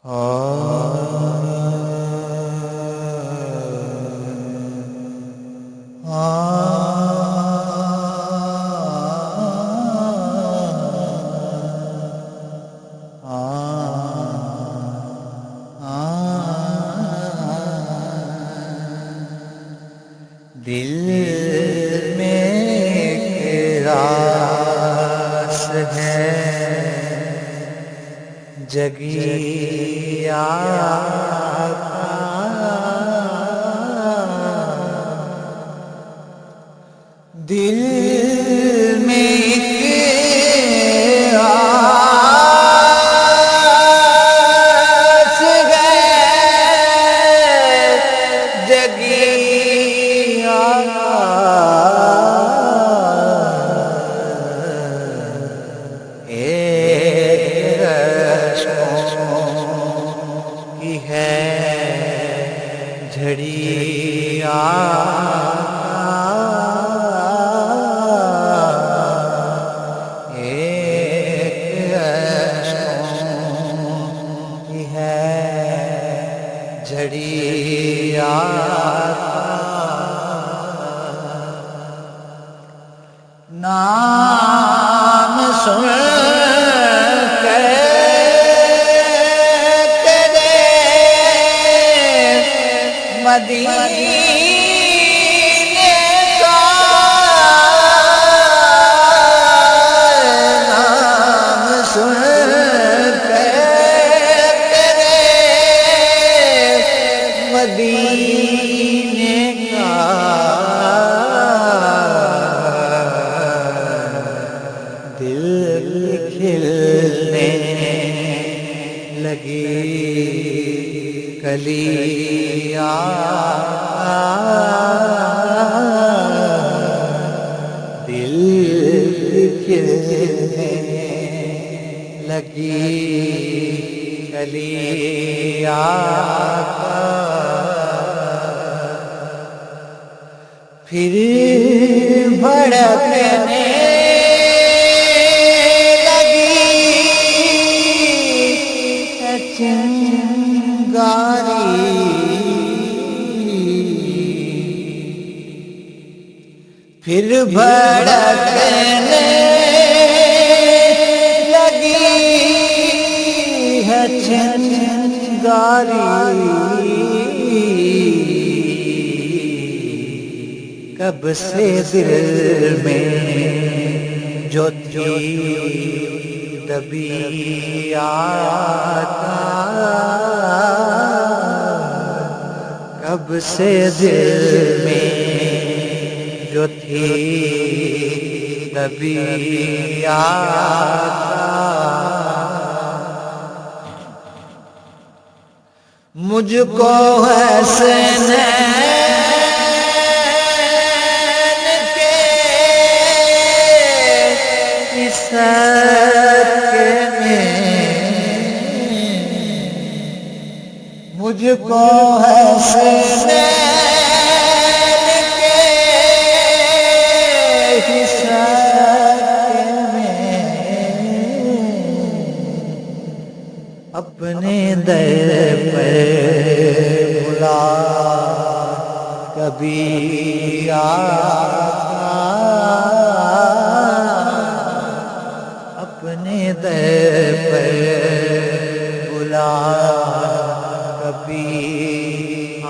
دل میں ایک راس ہے جگی آقا، دل میں ایک راس ہے جگی آقا، کی ہے جھڑی ایک عشقوں کی ہے جھڑی نام سن مدینے کا نام سن کے تیرے مدینے کا دل کھلنے لگی کلی دل کھلنے لگی کلی پھر بھڑکنے لگی چنگاری، پھر بھڑکنے لگی ہے چنگاری، کب سے دل میں جو تھی دبی آقا، کب سے دل میں جو تھی دبی آقا، مجھ کو حسن مجھ کو حسن کے حسن میں اپنے در پر بلا کبھی اپنے در پر بلا کبھی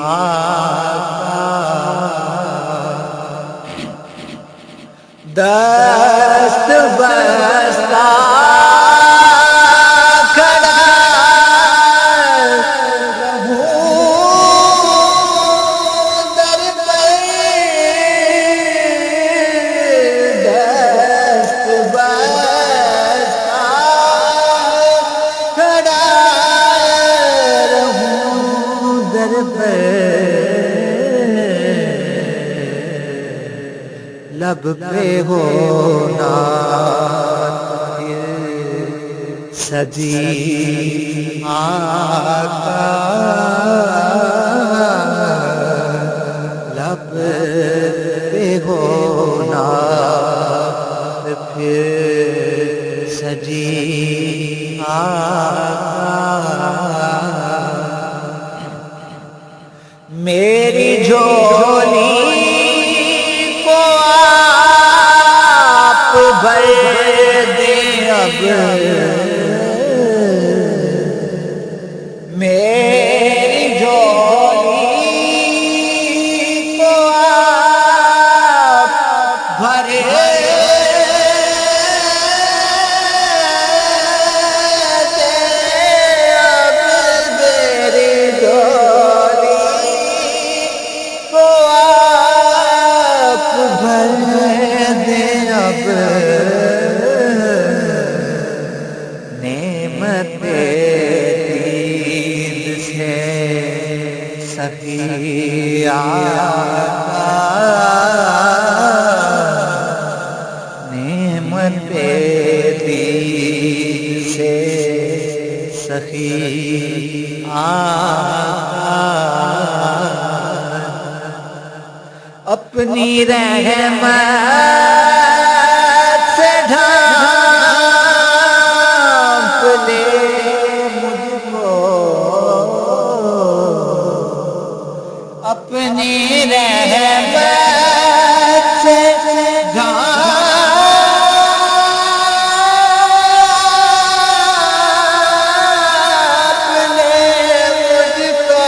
آقا، دست بستہ کھڑا رہوں در پر، دست بستہ کھڑا رہوں در پر، لب پہ ہونا سجی آقا، لب پہ ہونا پھر سجی آقا، میری جھولی کو آپ بھر دیں اب، میری جھولی کو آپ بھر سخی آقا نعمت دید سے سخی آقا اپنی رحمت سے ڈھانپ لے مجھ کو، اپنی رحمت سے ڈھانپ لے مجھ کو،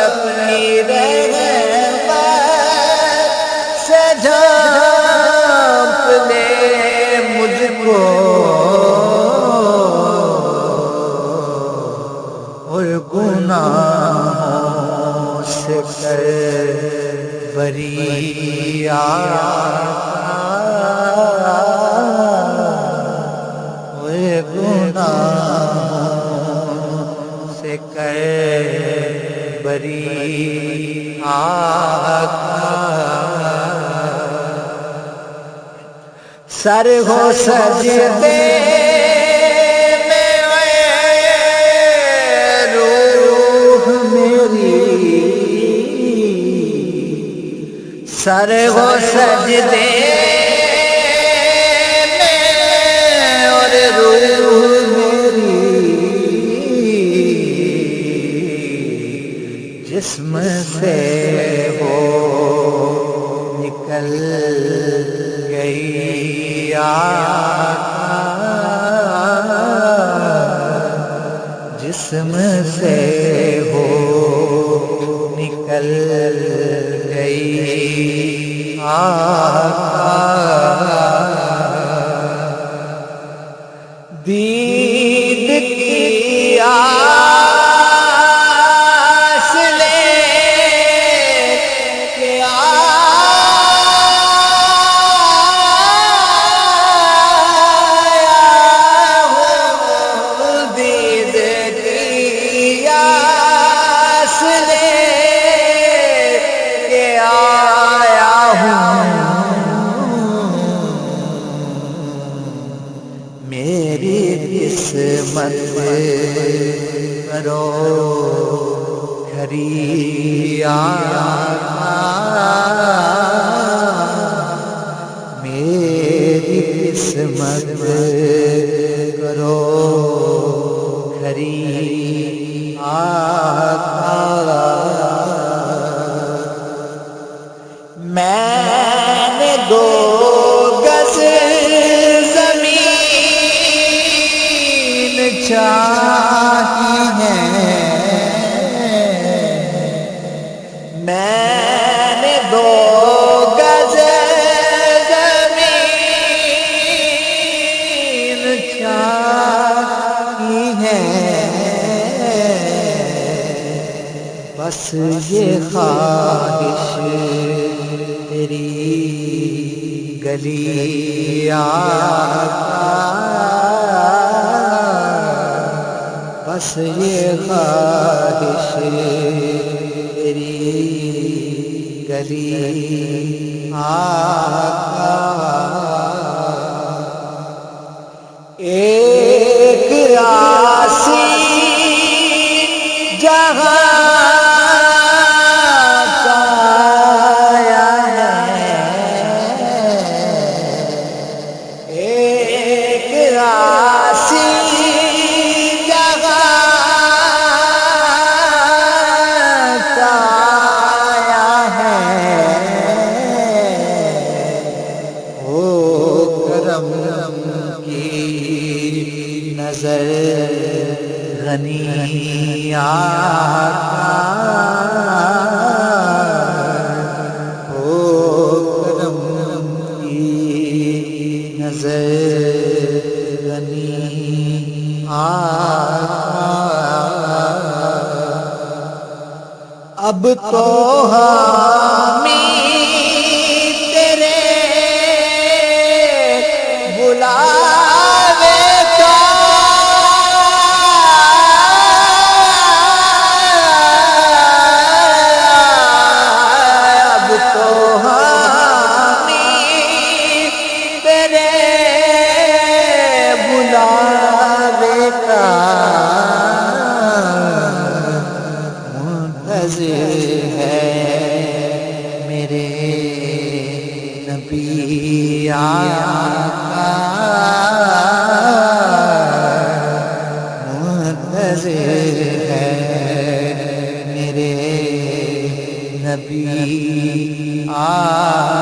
اپنی رحمت سے ڈھانپ لے مجھ کو، اور گناہوں سے کر بری آقا، اور گناہوں سے کر بری آقا، سر ہو سجدے سر ہو سجدے میں اور روح میری جسم سے وہ نکل گئی آقا، جسم سے وہ نکل گئی آقا، دید کی آس لے کے آیا ہوں، دید کی آس لے کے آیا ہوں، میری قسمت کرو کھری آقا، میری قسمت کرو کھری آقا، میں نے 2 گز زمین چاہی ہے، میں نے 2 گز زمین چاہی ہے، بس یہ خواہش تیری گلی آقا، بس یہ خواہش تیری گلی آقا، ایک آسی جہاں نظر غنی آقا ہو کرم کی نظر غنی آقا اب تو ہمیں تیرے بلاوے کا اب تو ہمیں تیرے بلاوے کا ہے میرے نبی آقا منتظر ہے میرے نبی آقا